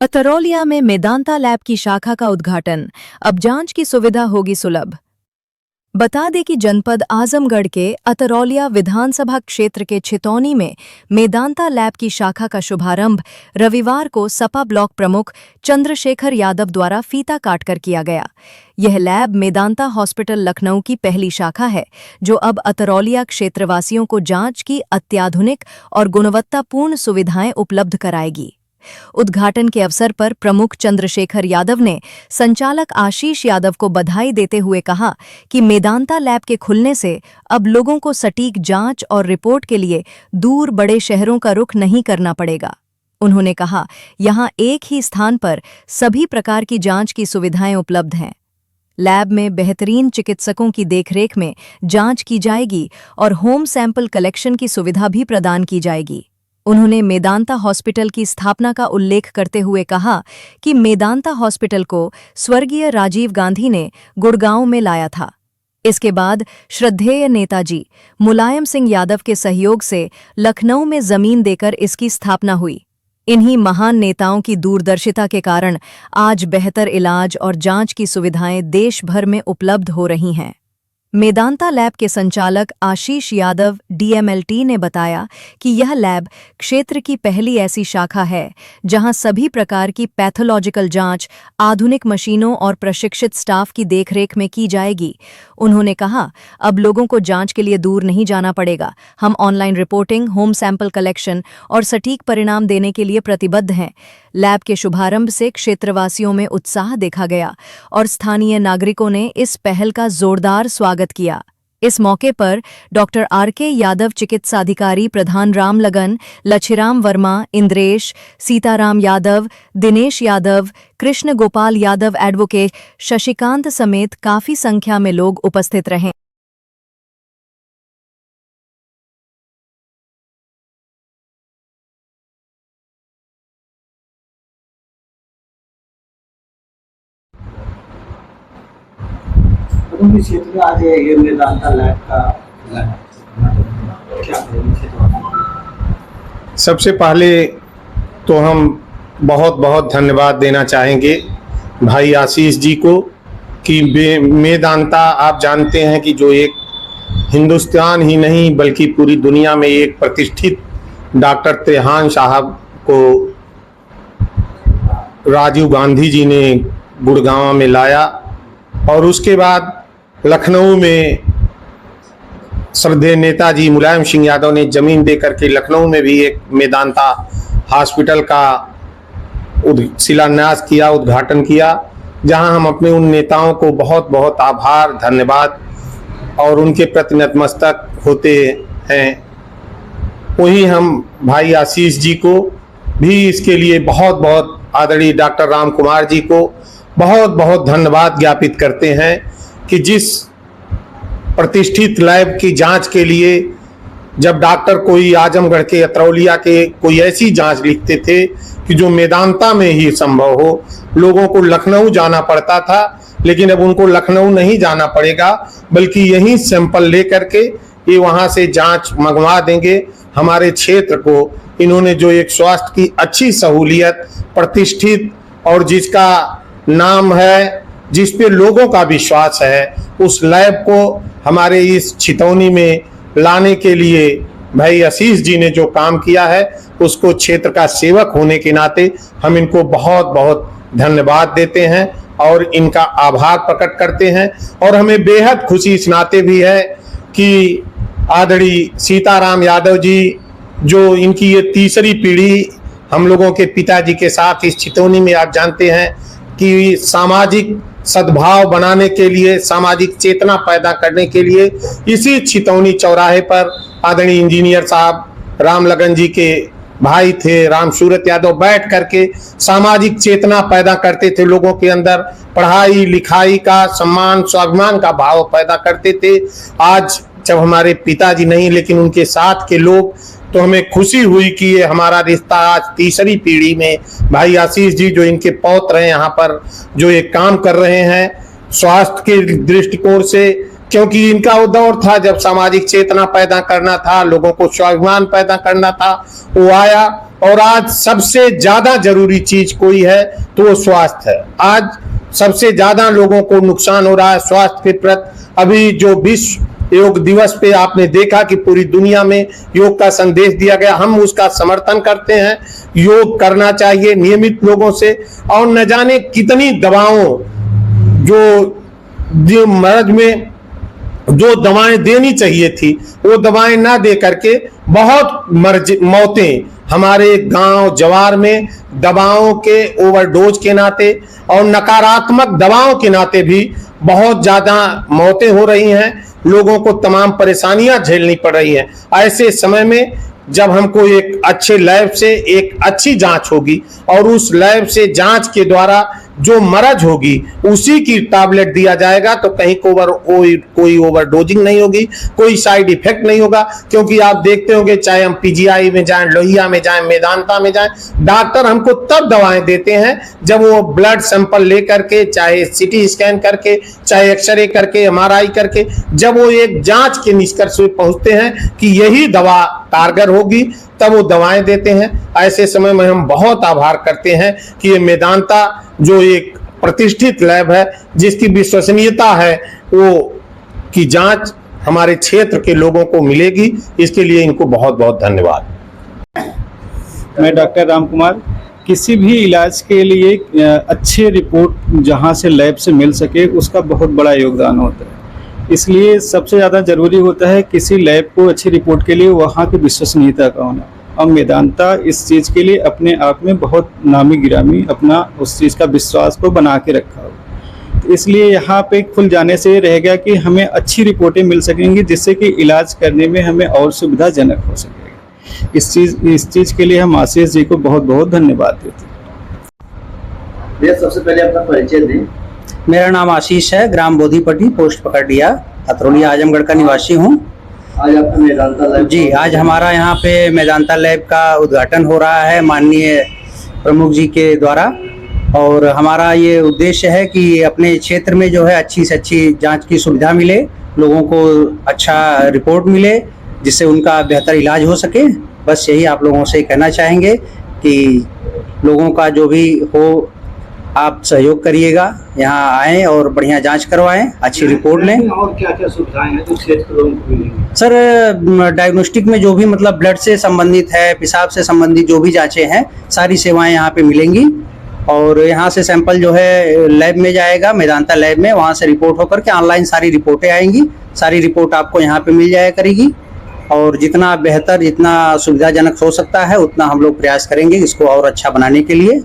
अतरौलिया में मेदांता लैब की शाखा का उद्घाटन। अब जांच की सुविधा होगी सुलभ। बता दें कि जनपद आजमगढ़ के अतरौलिया विधानसभा क्षेत्र के छितौनी में मेदांता लैब की शाखा का शुभारंभ रविवार को सपा ब्लॉक प्रमुख चंद्रशेखर यादव द्वारा फीता काटकर किया गया। यह लैब मेदांता हॉस्पिटल लखनऊ की पहली शाखा है, जो अब अतरौलिया क्षेत्रवासियों को जांच की अत्याधुनिक और गुणवत्तापूर्ण सुविधाएं उपलब्ध कराएगी। उद्घाटन के अवसर पर प्रमुख चंद्रशेखर यादव ने संचालक आशीष यादव को बधाई देते हुए कहा कि मेदांता लैब के खुलने से अब लोगों को सटीक जांच और रिपोर्ट के लिए दूर बड़े शहरों का रुख नहीं करना पड़ेगा। उन्होंने कहा, यहां एक ही स्थान पर सभी प्रकार की जांच की सुविधाएं उपलब्ध हैं। लैब में बेहतरीन चिकित्सकों की देखरेख में जांच की जाएगी और होम सैंपल कलेक्शन की सुविधा भी प्रदान की जाएगी। उन्होंने मेदांता हॉस्पिटल की स्थापना का उल्लेख करते हुए कहा कि मेदांता हॉस्पिटल को स्वर्गीय राजीव गांधी ने गुड़गांव में लाया था। इसके बाद श्रद्धेय नेताजी मुलायम सिंह यादव के सहयोग से लखनऊ में जमीन देकर इसकी स्थापना हुई। इन्हीं महान नेताओं की दूरदर्शिता के कारण आज बेहतर इलाज और जांच की सुविधाएं देश भर में उपलब्ध हो रही हैं। मेदांता लैब के संचालक आशीष यादव डीएमएलटी ने बताया कि यह लैब क्षेत्र की पहली ऐसी शाखा है जहां सभी प्रकार की पैथोलॉजिकल जांच आधुनिक मशीनों और प्रशिक्षित स्टाफ की देखरेख में की जाएगी। उन्होंने कहा, अब लोगों को जांच के लिए दूर नहीं जाना पड़ेगा। हम online reporting, home sample collection और सटीक परिणाम देने के लिए प्रतिबद्ध हैं। लैब के शुभारंभ से क्षेत्रवासियों में उत्साह देखा गया और स्थानीय नागरिकों ने इस पहल का जोरदार स्वागत किया। इस मौके पर डॉक्टर आरके यादव, चिकित्साधिकारी प्रधान रामलगन, लछीराम वर्मा, इंद्रेश, सीताराम यादव, दिनेश यादव, कृष्ण गोपाल यादव एडवोकेट, शशिकांत समेत काफी संख्या में लोग उपस्थित रहे। क्षेत्र में आज ये मेदांता लैब का क्या सबसे पहले तो हम बहुत बहुत धन्यवाद देना चाहेंगे भाई आशीष जी को कि मेदांता, आप जानते हैं कि जो एक हिंदुस्तान ही नहीं बल्कि पूरी दुनिया में एक प्रतिष्ठित डॉक्टर त्रेहान साहब को राजीव गांधी जी ने गुड़गांव में लाया और उसके बाद लखनऊ में श्रद्धेय नेताजी मुलायम सिंह यादव ने जमीन देकर के लखनऊ में भी एक मेदांता हॉस्पिटल का शिलान्यास किया, उद्घाटन किया, जहां हम अपने उन नेताओं को बहुत बहुत आभार, धन्यवाद और उनके प्रति नतमस्तक होते हैं। वहीं हम भाई आशीष जी को भी इसके लिए बहुत बहुत, आदरणीय डॉक्टर राम कुमार जी को बहुत बहुत धन्यवाद ज्ञापित करते हैं कि जिस प्रतिष्ठित लैब की जांच के लिए जब डॉक्टर कोई आजमगढ़ के, अतरौलिया के कोई ऐसी जांच लिखते थे कि जो मेदांता में ही संभव हो, लोगों को लखनऊ जाना पड़ता था, लेकिन अब उनको लखनऊ नहीं जाना पड़ेगा बल्कि यहीं सैंपल लेकर के ये वहां से जांच मंगवा देंगे। हमारे क्षेत्र को इन्होंने जो एक स्वास्थ्य की अच्छी सहूलियत, प्रतिष्ठित और जिसका नाम है, जिस पे लोगों का विश्वास है, उस लैब को हमारे इस छितौनी में लाने के लिए भाई आशीष जी ने जो काम किया है, उसको क्षेत्र का सेवक होने के नाते हम इनको बहुत बहुत धन्यवाद देते हैं और इनका आभार प्रकट करते हैं। और हमें बेहद खुशी इस नाते भी है कि आदरणीय सीताराम यादव जी, जो इनकी ये तीसरी पीढ़ी हम लोगों के पिताजी के साथ इस छितौनी में, आप जानते हैं कि सामाजिक सद्भाव बनाने के लिए, सामाजिक चेतना पैदा करने के लिए इसी छितौनी चौराहे पर आदरणीय इंजीनियर साहब रामलगन जी के भाई थे राम सूरत यादव बैठ करके सामाजिक चेतना पैदा करते थे, लोगों के अंदर पढ़ाई लिखाई का, सम्मान, स्वाभिमान का भाव पैदा करते थे। आज जब हमारे पिताजी नहीं लेकिन उनके साथ के लोग, तो हमें खुशी हुई कि ये हमारा रिश्ता आज तीसरी पीढ़ी में भाई आशीष जी, जो इनके पौत्र हैं, यहाँ पर जो ये काम कर रहे हैं स्वास्थ्य के दृष्टिकोण से, क्योंकि इनका वो दौर था जब सामाजिक चेतना पैदा करना था, लोगों को स्वाभिमान पैदा करना था, वो आया और आज सबसे ज्यादा जरूरी चीज कोई है तो वो स्वास्थ्य है। आज सबसे ज्यादा लोगों को नुकसान हो रहा है स्वास्थ्य के प्रति। अभी जो विश्व योग दिवस पे आपने देखा कि पूरी दुनिया में योग का संदेश दिया गया, हम उसका समर्थन करते हैं। योग करना चाहिए नियमित लोगों से, और न जाने कितनी दवाओं जो मर्ज में जो दवाएं देनी चाहिए थी वो दवाएं ना दे करके बहुत मौतें हमारे गांव जवार में दवाओं के ओवरडोज के नाते और नकारात्मक दवाओं के नाते भी बहुत ज्यादा मौतें हो रही हैं। लोगों को तमाम परेशानियां झेलनी पड़ रही हैं। ऐसे समय में जब हमको एक अच्छे लैब से एक अच्छी जांच होगी और उस लैब से जांच के द्वारा जो मर्ज होगी उसी की टैबलेट दिया जाएगा तो कहीं कोई ओवरडोजिंग नहीं होगी, कोई साइड इफेक्ट नहीं होगा। क्योंकि आप देखते होंगे चाहे हम पीजीआई में जाएं, लोहिया में जाएं, मेदांता में जाएं, डॉक्टर हमको तब दवाएं देते हैं जब वो ब्लड सैंपल लेकर के, चाहे सीटी स्कैन करके, चाहे एक्सरे करके, एमआरआई करके, जब वो एक जांच के निष्कर्ष पे पहुंचते हैं कि यही दवा कारगर होगी तब वो दवाएं देते हैं। ऐसे समय में हम बहुत आभार करते हैं कि ये मेदांता जो एक प्रतिष्ठित लैब है जिसकी विश्वसनीयता है वो की जांच हमारे क्षेत्र के लोगों को मिलेगी। इसके लिए इनको बहुत बहुत धन्यवाद। मैं डॉक्टर राम कुमार, किसी भी इलाज के लिए अच्छी रिपोर्ट जहां से लैब से मिल सके उसका बहुत बड़ा योगदान होता है। इसलिए सबसे ज़्यादा ज़रूरी होता है किसी लैब को अच्छी रिपोर्ट के लिए वहाँ की विश्वसनीयता का होना। और मेदांता इस चीज़ के लिए अपने आप में बहुत नामी गिरामी अपना उस चीज़ का विश्वास को बना के रखा हो। तो इसलिए यहाँ पे खुल जाने से ये रहेगा कि हमें अच्छी रिपोर्टें मिल सकेंगी जिससे कि इलाज करने में हमें और सुविधाजनक हो सकेगा। इस चीज़ के लिए हम आशीष जी को बहुत बहुत धन्यवाद देते हैं। भैया सबसे पहले अपना परिचय दें। मेरा नाम आशीष है, ग्राम बोधीपट्टी, पोस्ट पकड़िया, अतरौलिया, आजमगढ़ का निवासी हूँ। आज आपका मेदांता लैब जी, आज हमारा यहाँ पे मेदांता लैब का उद्घाटन हो रहा है माननीय प्रमुख जी के द्वारा। और हमारा ये उद्देश्य है कि अपने क्षेत्र में जो है अच्छी से अच्छी जांच की सुविधा मिले, लोगों को अच्छा रिपोर्ट मिले जिससे उनका बेहतर इलाज हो सके। बस यही आप लोगों से कहना चाहेंगे कि लोगों का जो भी हो आप सहयोग करिएगा, यहाँ आएँ और बढ़िया जांच करवाएं, अच्छी रिपोर्ट लें। और क्या क्या सुविधाएं हैं जो क्षेत्र के लोगों को मिलेंगी? सर, डायग्नोस्टिक में जो भी मतलब ब्लड से संबंधित है, पेशाब से संबंधित जो भी जांचें हैं, सारी सेवाएं यहाँ पे मिलेंगी। और यहाँ से सैंपल जो है लैब में जाएगा, मेदांता लैब में, वहाँ से रिपोर्ट होकर के ऑनलाइन सारी रिपोर्टें आएंगी। सारी रिपोर्ट आपको यहाँ पे मिल जाया करेगी। और जितना बेहतर, जितना सुविधाजनक हो सकता है उतना हम लोग प्रयास करेंगे इसको और अच्छा बनाने के लिए।